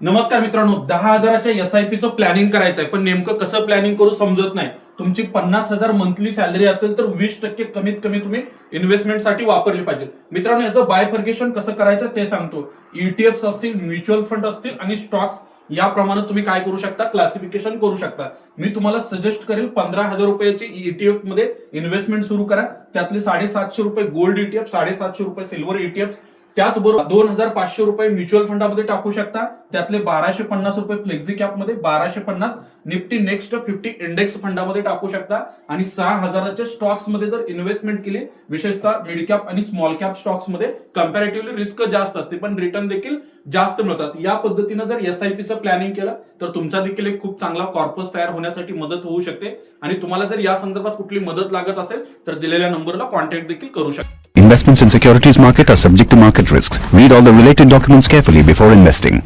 नमस्कार मित्रांनो, 10,000च्या SIP चं प्लॅनिंग करायचं आहे, पण नेमकं कसं प्लॅनिंग करू समजत नाही. तुमची 50,000 मंथली सॅलरी असेल तर 20% कमीत कमी तुम्ही इन्व्हेस्टमेंटसाठी वापरली पाहिजे. मित्रांनो, याचं बायफर्गेशन कसं करायचं ते सांगतो. ETFs असतील, म्युच्युअल फंड असतील आणि स्टॉक्स याप्रमाणे तुम्ही काय करू शकता, क्लासिफिकेशन करू शकता. मी तुम्हाला सजेस्ट करेल 15,000 रुपयाची ETF मध्ये इन्व्हेस्टमेंट सुरू करा. त्यातले 750 रुपये गोल्ड ETF, 750 रुपये सिल्वर ETFs, त्याचबरोबर 2,500 रुपये म्युच्युअल फंडामध्ये टाकू शकता. त्यातले 1,250 रुपये फ्लेक्झी कॅप मध्ये, 1,250 निफ्टी नेक्स्ट 50 इंडेक्स फंडामध्ये टाकू शकता आणि 6,000च्या स्टॉक्स मध्ये जर इन्व्हेस्टमेंट केली, विशेषतः मिड कॅप आणि स्मॉल कॅप स्टॉक्स मध्ये कम्पॅरेटिव्हली रिस्क जास्त असते पण रिटर्न देखील जास्त मिळतात. या पद्धतीने जर SIP चं प्लॅनिंग केलं तर तुमचा देखील एक खूप चांगला कॉर्पस तयार होण्यासाठी मदत होऊ शकते. आणि तुम्हाला जर या संदर्भात कुठली मदत लागत असेल तर दिलेल्या नंबरला कॉन्टॅक्ट देखील करू शकता. Investments in securities market are subject to market risks. Read all the related documents carefully before investing.